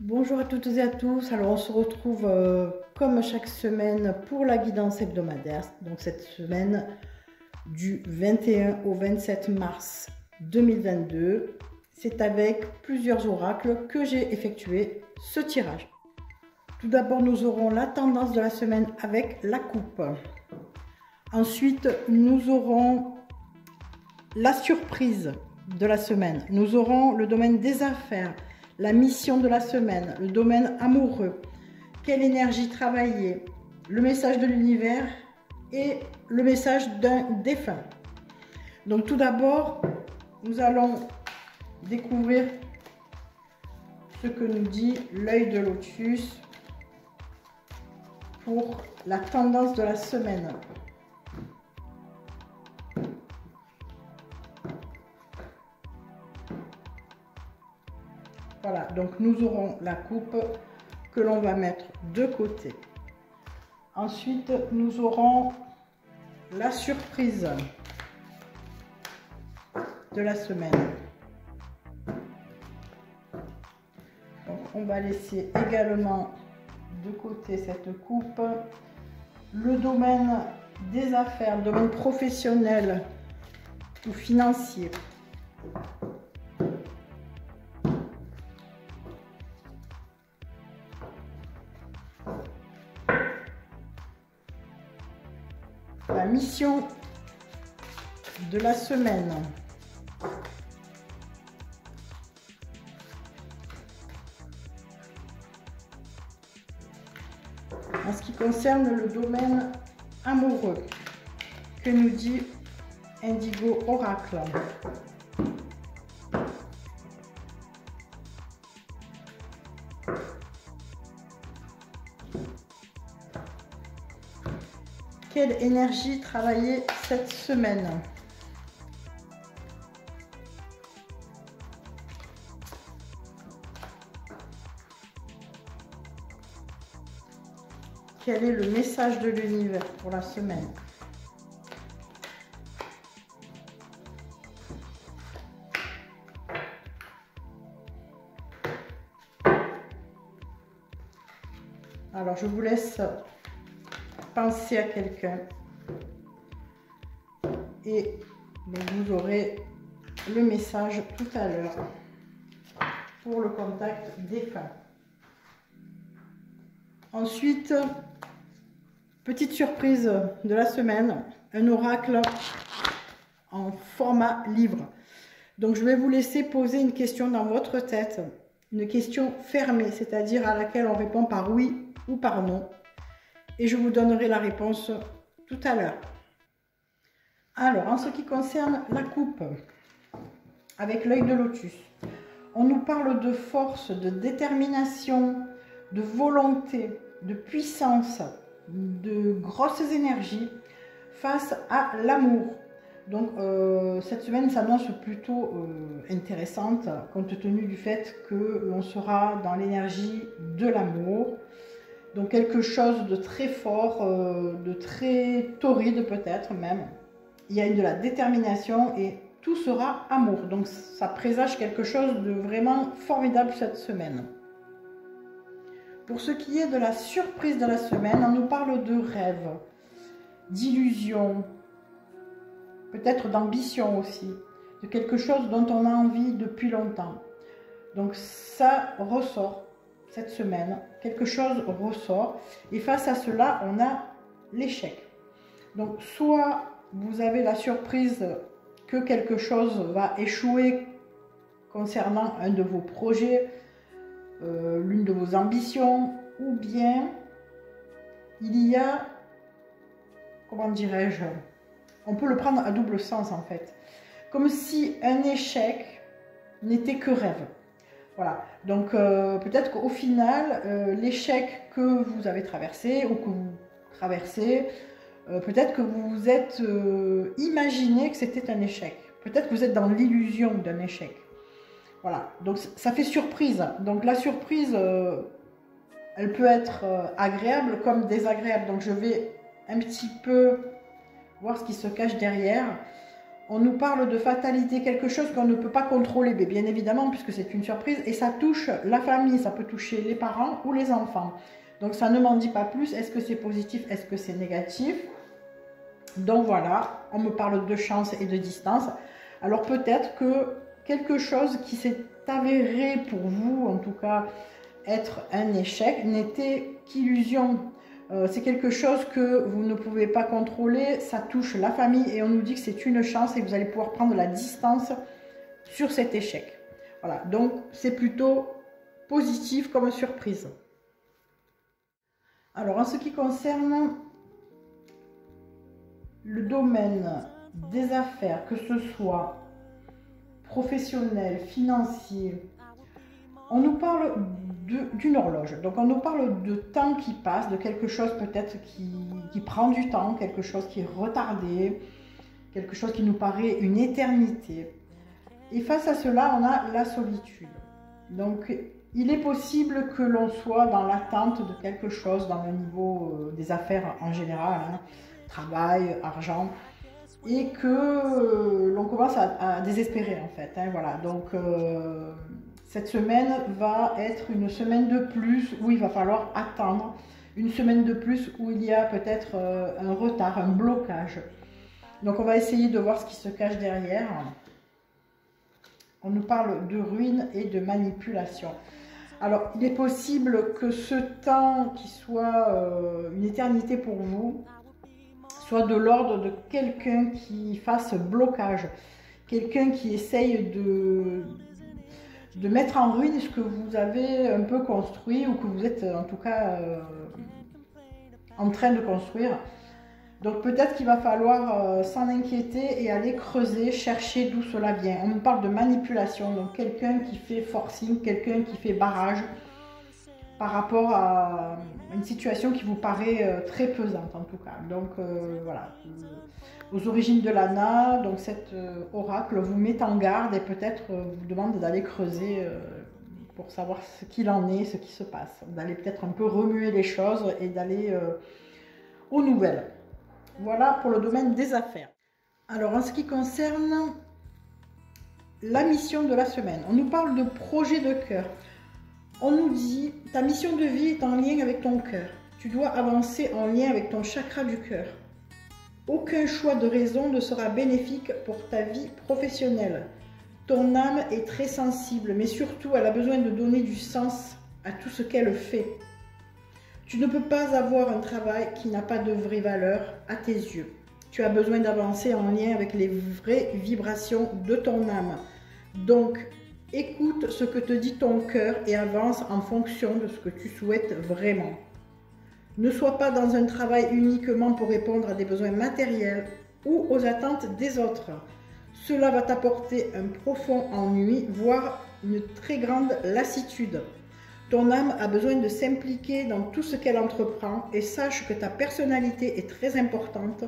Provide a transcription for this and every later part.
Bonjour à toutes et à tous. Alors on se retrouve comme chaque semaine pour la guidance hebdomadaire. Donc cette semaine du 21 au 27 mars 2022. C'est avec plusieurs oracles que j'ai effectué ce tirage. Tout d'abord, nous aurons la tendance de la semaine avec la coupe. Ensuite, nous aurons la surprise de la semaine. Nous aurons le domaine des affaires, la mission de la semaine, le domaine amoureux, quelle énergie travailler, le message de l'univers et le message d'un défunt. Donc tout d'abord, nous allons découvrir ce que nous dit l'œil de lotus pour la tendance de la semaine. Voilà, donc nous aurons la coupe que l'on va mettre de côté. Ensuite, nous aurons la surprise de la semaine. Donc, on va laisser également de côté cette coupe. Le domaine des affaires, le domaine professionnel ou financier. La mission de la semaine. En ce qui concerne le domaine amoureux, que nous dit Indigo Oracle. Quelle énergie travailler cette semaine? Quel est le message de l'univers pour la semaine? Alors, je vous laisse penser à quelqu'un et vous aurez le message tout à l'heure pour le contact défunt. Ensuite, petite surprise de la semaine, un oracle en format livre. Donc je vais vous laisser poser une question dans votre tête, une question fermée, c'est-à-dire à laquelle on répond par oui ou par non. Et je vous donnerai la réponse tout à l'heure. Alors, en ce qui concerne la coupe, avec l'œil de lotus, on nous parle de force, de détermination, de volonté, de puissance, de grosses énergies face à l'amour. Donc, cette semaine s'annonce plutôt intéressante, compte tenu du fait que l'on sera dans l'énergie de l'amour. Donc quelque chose de très fort, de très torride peut-être même. Il y a de la détermination et tout sera amour. Donc ça présage quelque chose de vraiment formidable cette semaine. Pour ce qui est de la surprise de la semaine, on nous parle de rêve, d'illusion, peut-être d'ambition aussi, de quelque chose dont on a envie depuis longtemps. Donc ça ressort. Cette semaine, quelque chose ressort et face à cela, on a l'échec. Donc, soit vous avez la surprise que quelque chose va échouer concernant un de vos projets, l'une de vos ambitions, ou bien il y a, comment dirais-je, on peut le prendre à double sens en fait, comme si un échec n'était que rêve. Voilà, donc peut-être qu'au final, l'échec que vous avez traversé ou que vous traversez, peut-être que vous vous êtes imaginé que c'était un échec. Peut-être que vous êtes dans l'illusion d'un échec. Voilà, donc ça fait surprise. Donc la surprise, elle peut être agréable comme désagréable. Donc je vais un petit peu voir ce qui se cache derrière. on nous parle de fatalité, quelque chose qu'on ne peut pas contrôler, mais bien évidemment, puisque c'est une surprise, et ça touche la famille, ça peut toucher les parents ou les enfants. Donc ça ne m'en dit pas plus, est-ce que c'est positif, est-ce que c'est négatif? Donc voilà, on me parle de chance et de distance. Alors peut-être que quelque chose qui s'est avéré pour vous, en tout cas, être un échec, n'était qu'illusion. C'est quelque chose que vous ne pouvez pas contrôler, ça touche la famille et on nous dit que c'est une chance et que vous allez pouvoir prendre la distance sur cet échec. Voilà, donc c'est plutôt positif comme surprise. Alors en ce qui concerne le domaine des affaires, que ce soit professionnel, financier, on nous parle d'une horloge. Donc on nous parle de temps qui passe, de quelque chose peut-être qui prend du temps, quelque chose qui est retardé, quelque chose qui nous paraît une éternité. Et face à cela, on a la solitude. Donc il est possible que l'on soit dans l'attente de quelque chose dans le niveau des affaires en général, hein, travail, argent, et que l'on commence à désespérer en fait. Hein, voilà. Donc cette semaine va être une semaine de plus où il va falloir attendre, une semaine de plus où il y a peut-être un retard, un blocage. Donc on va essayer de voir ce qui se cache derrière. On nous parle de ruine et de manipulation. Alors il est possible que ce temps qui soit une éternité pour vous soit de l'ordre de quelqu'un qui fasse blocage, quelqu'un qui essaye de mettre en ruine ce que vous avez un peu construit ou que vous êtes en tout cas en train de construire. Donc peut-être qu'il va falloir s'en inquiéter et aller creuser, chercher d'où cela vient. On nous parle de manipulation, donc quelqu'un qui fait forcing, quelqu'un qui fait barrage par rapport à une situation qui vous paraît très pesante en tout cas. Donc voilà, aux origines de l'ANA, donc cet oracle vous met en garde et peut-être vous demande d'aller creuser pour savoir ce qu'il en est, ce qui se passe. D'aller peut-être un peu remuer les choses et d'aller aux nouvelles. Voilà pour le domaine des affaires. Alors en ce qui concerne la mission de la semaine, on nous parle de projet de cœur. On nous dit, ta mission de vie est en lien avec ton cœur. Tu dois avancer en lien avec ton chakra du cœur. Aucun choix de raison ne sera bénéfique pour ta vie professionnelle. Ton âme est très sensible, mais surtout elle a besoin de donner du sens à tout ce qu'elle fait. Tu ne peux pas avoir un travail qui n'a pas de vraie valeur à tes yeux. Tu as besoin d'avancer en lien avec les vraies vibrations de ton âme. Donc, écoute ce que te dit ton cœur et avance en fonction de ce que tu souhaites vraiment. Ne sois pas dans un travail uniquement pour répondre à des besoins matériels ou aux attentes des autres. Cela va t'apporter un profond ennui, voire une très grande lassitude. Ton âme a besoin de s'impliquer dans tout ce qu'elle entreprend et sache que ta personnalité est très importante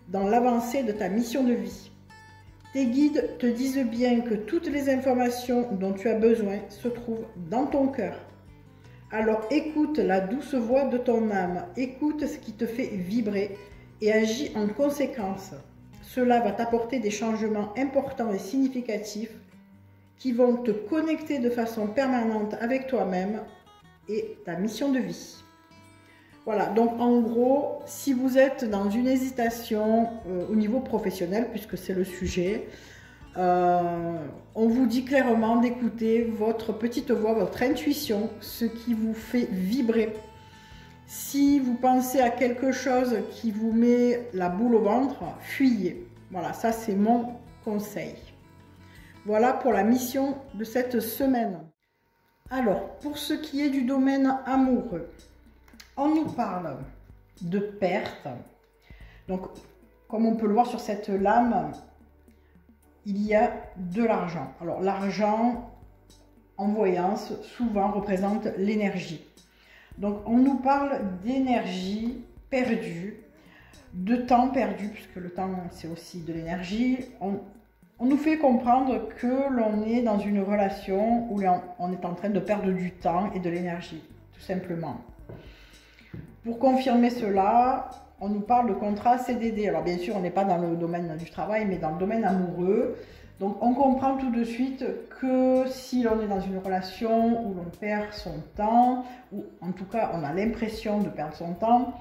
dans l'avancée de ta mission de vie. Tes guides te disent bien que toutes les informations dont tu as besoin se trouvent dans ton cœur. Alors écoute la douce voix de ton âme, écoute ce qui te fait vibrer et agis en conséquence. Cela va t'apporter des changements importants et significatifs qui vont te connecter de façon permanente avec toi-même et ta mission de vie. Voilà, donc en gros, si vous êtes dans une hésitation au niveau professionnel, puisque c'est le sujet, on vous dit clairement d'écouter votre petite voix, votre intuition, ce qui vous fait vibrer. Si vous pensez à quelque chose qui vous met la boule au ventre, fuyez. Voilà, ça c'est mon conseil. Voilà pour la mission de cette semaine. Alors, pour ce qui est du domaine amoureux, on nous parle de perte. Donc, comme on peut le voir sur cette lame, il y a de l'argent. Alors, l'argent, en voyance, souvent représente l'énergie. Donc, on nous parle d'énergie perdue, de temps perdu, puisque le temps, c'est aussi de l'énergie. On nous fait comprendre que l'on est dans une relation où on est en train de perdre du temps et de l'énergie, tout simplement. Pour confirmer cela, on nous parle de contrat CDD. Alors bien sûr, on n'est pas dans le domaine du travail, mais dans le domaine amoureux. Donc on comprend tout de suite que si l'on est dans une relation où l'on perd son temps, ou en tout cas on a l'impression de perdre son temps,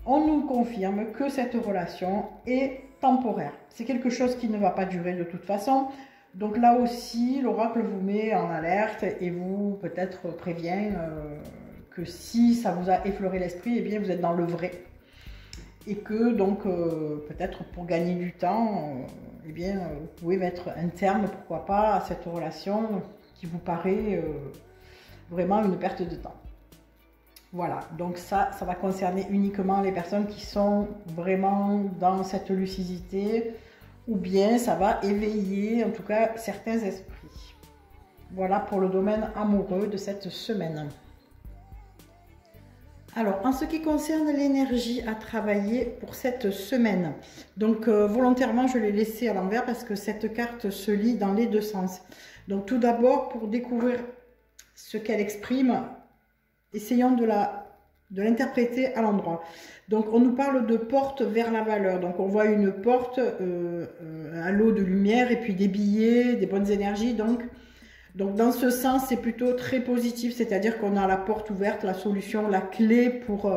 on nous confirme que cette relation est temporaire. C'est quelque chose qui ne va pas durer de toute façon. Donc là aussi, l'oracle vous met en alerte et vous peut-être prévient que si ça vous a effleuré l'esprit, eh bien vous êtes dans le vrai. Et que donc peut-être pour gagner du temps, eh bien vous pouvez mettre un terme, pourquoi pas, à cette relation qui vous paraît vraiment une perte de temps. Voilà, donc ça va concerner uniquement les personnes qui sont vraiment dans cette lucidité, ou bien ça va éveiller en tout cas certains esprits. Voilà pour le domaine amoureux de cette semaine. Alors, en ce qui concerne l'énergie à travailler pour cette semaine, donc volontairement je l'ai laissé à l'envers parce que cette carte se lit dans les deux sens. Donc tout d'abord, pour découvrir ce qu'elle exprime, essayons de l'interpréter à l'endroit. Donc on nous parle de porte vers la valeur. Donc on voit une porte, un lot de lumière et puis des billets, des bonnes énergies. Donc dans ce sens, c'est plutôt très positif. C'est-à-dire qu'on a la porte ouverte, la solution, la clé pour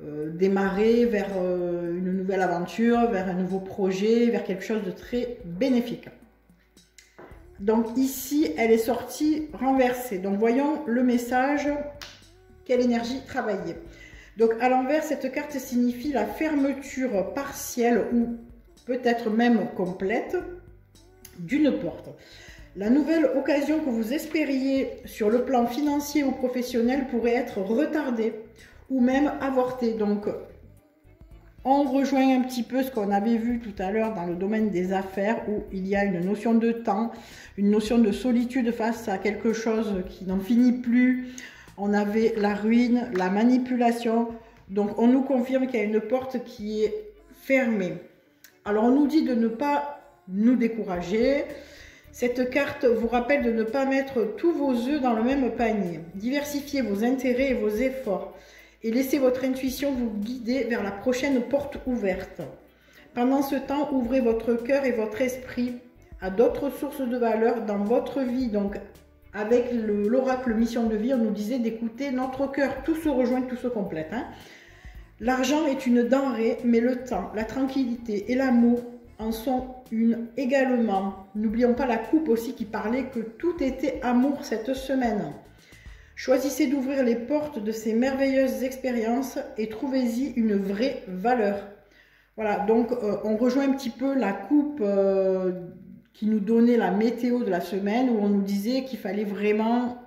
démarrer vers une nouvelle aventure, vers un nouveau projet, vers quelque chose de très bénéfique. Donc ici, elle est sortie renversée. Donc voyons le message. Quelle énergie travailler. Donc à l'envers, cette carte signifie la fermeture partielle ou peut-être même complète d'une porte. La nouvelle occasion que vous espériez sur le plan financier ou professionnel pourrait être retardée ou même avortée. Donc on rejoint un petit peu ce qu'on avait vu tout à l'heure dans le domaine des affaires où il y a une notion de temps, une notion de solitude face à quelque chose qui n'en finit plus. On avait la ruine, la manipulation. Donc, on nous confirme qu'il y a une porte qui est fermée. Alors, on nous dit de ne pas nous décourager. Cette carte vous rappelle de ne pas mettre tous vos œufs dans le même panier. Diversifiez vos intérêts et vos efforts. Et laissez votre intuition vous guider vers la prochaine porte ouverte. Pendant ce temps, ouvrez votre cœur et votre esprit à d'autres sources de valeur dans votre vie. Donc, avec l'oracle mission de vie, on nous disait d'écouter notre cœur. Tout se rejoint, tout se complète. Hein. L'argent est une denrée, mais le temps, la tranquillité et l'amour en sont une également. N'oublions pas la coupe aussi qui parlait que tout était amour cette semaine. Choisissez d'ouvrir les portes de ces merveilleuses expériences et trouvez-y une vraie valeur. Voilà, donc on rejoint un petit peu la coupe qui nous donnait la météo de la semaine où on nous disait qu'il fallait vraiment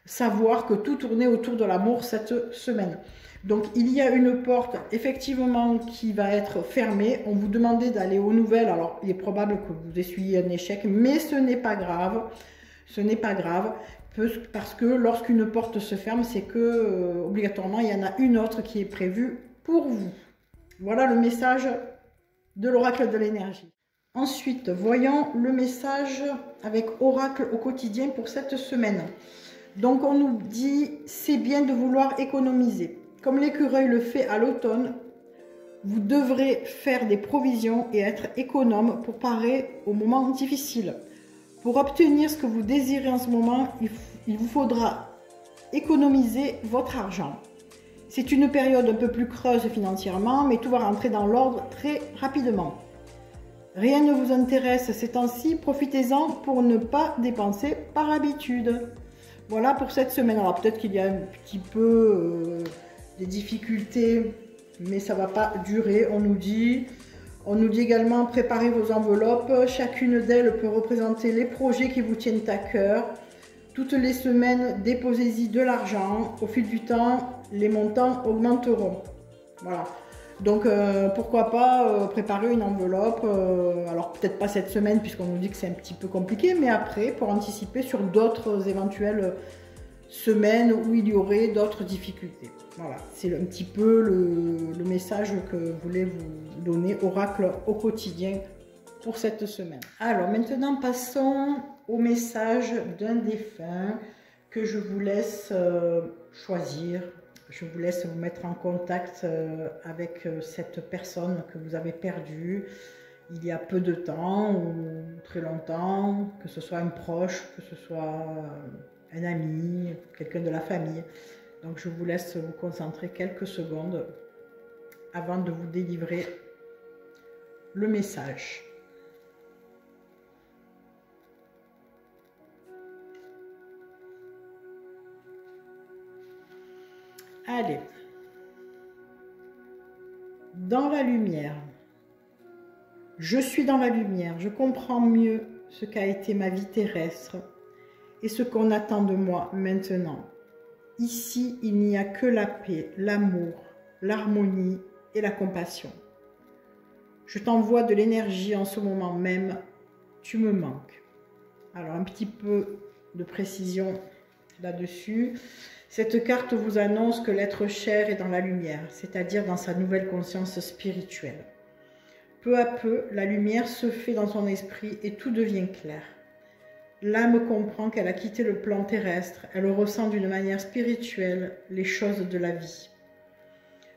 savoir que tout tournait autour de l'amour cette semaine. Donc il y a une porte effectivement qui va être fermée. On vous demandait d'aller aux nouvelles. Alors il est probable que vous essuyiez un échec, mais ce n'est pas grave. Ce n'est pas grave parce que lorsqu'une porte se ferme, c'est que obligatoirement il y en a une autre qui est prévue pour vous. Voilà le message de l'oracle de l'énergie. Ensuite, voyons le message avec oracle au quotidien pour cette semaine. Donc on nous dit, c'est bien de vouloir économiser. Comme l'écureuil le fait à l'automne, vous devrez faire des provisions et être économe pour parer aux moments difficiles. Pour obtenir ce que vous désirez en ce moment, il vous faudra économiser votre argent. C'est une période un peu plus creuse financièrement, mais tout va rentrer dans l'ordre très rapidement. Rien ne vous intéresse ces temps-ci, profitez-en pour ne pas dépenser par habitude. Voilà pour cette semaine. Alors peut-être qu'il y a un petit peu des difficultés, mais ça ne va pas durer, on nous dit. On nous dit également préparez vos enveloppes. Chacune d'elles peut représenter les projets qui vous tiennent à cœur. Toutes les semaines, déposez-y de l'argent. Au fil du temps, les montants augmenteront. Voilà. Donc, pourquoi pas préparer une enveloppe. Alors, peut-être pas cette semaine, puisqu'on nous dit que c'est un petit peu compliqué, mais après, pour anticiper sur d'autres éventuelles semaines où il y aurait d'autres difficultés. Voilà, c'est un petit peu le message que voulait vous donner Oracle au quotidien pour cette semaine. Alors, maintenant, passons au message d'un défunt que je vous laisse choisir je vous laisse vous mettre en contact avec cette personne que vous avez perdue il y a peu de temps ou très longtemps, que ce soit un proche, que ce soit un ami, quelqu'un de la famille. Donc je vous laisse vous concentrer quelques secondes avant de vous délivrer le message. Allez, dans la lumière. Je suis dans la lumière, je comprends mieux ce qu'a été ma vie terrestre et ce qu'on attend de moi maintenant. Ici, il n'y a que la paix, l'amour, l'harmonie et la compassion. Je t'envoie de l'énergie en ce moment même, tu me manques. Alors, un petit peu de précision là-dessus. Cette carte vous annonce que l'être cher est dans la lumière, c'est-à-dire dans sa nouvelle conscience spirituelle. Peu à peu, la lumière se fait dans son esprit et tout devient clair. L'âme comprend qu'elle a quitté le plan terrestre, elle ressent d'une manière spirituelle les choses de la vie.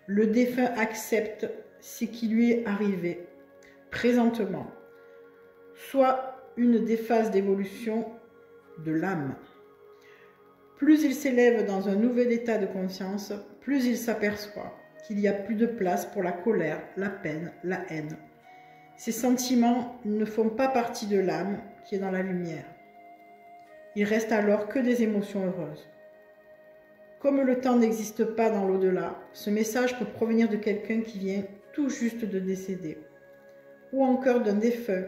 Le défunt accepte ce qui lui est arrivé présentement, soit une des phases d'évolution de l'âme. Plus il s'élève dans un nouvel état de conscience, plus il s'aperçoit qu'il n'y a plus de place pour la colère, la peine, la haine. Ces sentiments ne font pas partie de l'âme qui est dans la lumière. Il reste alors que des émotions heureuses. Comme le temps n'existe pas dans l'au-delà, ce message peut provenir de quelqu'un qui vient tout juste de décéder, ou encore d'un défunt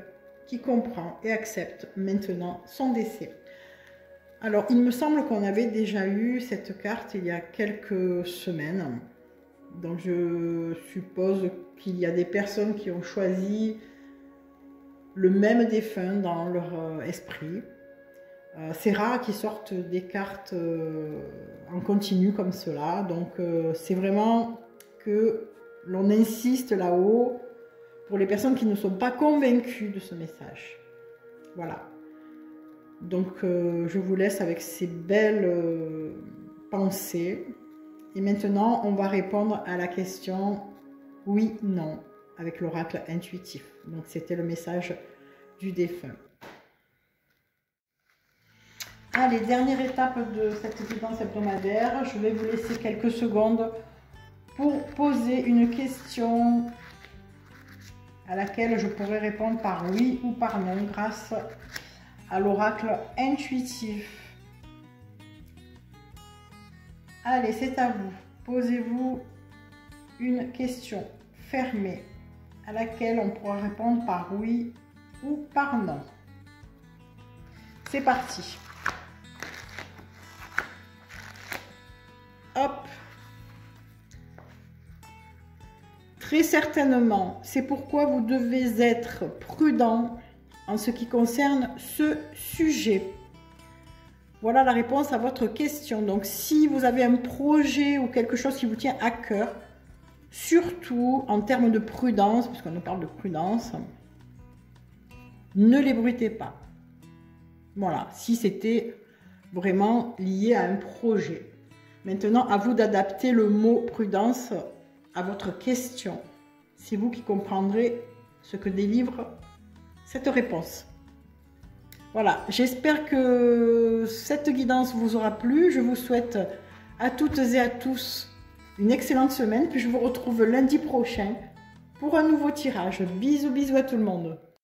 qui comprend et accepte maintenant son décès. Alors, il me semble qu'on avait déjà eu cette carte il y a quelques semaines. Donc, je suppose qu'il y a des personnes qui ont choisi le même défunt dans leur esprit. C'est rare qu'ils sortent des cartes en continu comme cela. Donc, c'est vraiment que l'on insiste là-haut pour les personnes qui ne sont pas convaincues de ce message. Voilà. Donc, je vous laisse avec ces belles pensées. Et maintenant, on va répondre à la question oui, non, avec l'oracle intuitif. Donc, c'était le message du défunt. Allez, dernière étape de cette guidance hebdomadaire. Je vais vous laisser quelques secondes pour poser une question à laquelle je pourrais répondre par oui ou par non grâce à l'oracle intuitif. Allez, c'est à vous. Posez-vous une question fermée à laquelle on pourra répondre par oui ou par non. C'est parti. Hop. Très certainement, c'est pourquoi vous devez être prudent en ce qui concerne ce sujet. Voilà la réponse à votre question. Donc, si vous avez un projet ou quelque chose qui vous tient à cœur, surtout en termes de prudence, puisqu'on nous parle de prudence, ne l'ébruitez pas. Voilà, si c'était vraiment lié à un projet. Maintenant, à vous d'adapter le mot prudence à votre question. C'est vous qui comprendrez ce que délivre cette réponse. Voilà, j'espère que cette guidance vous aura plu. Je vous souhaite à toutes et à tous une excellente semaine. Puis je vous retrouve lundi prochain pour un nouveau tirage. Bisous, bisous à tout le monde.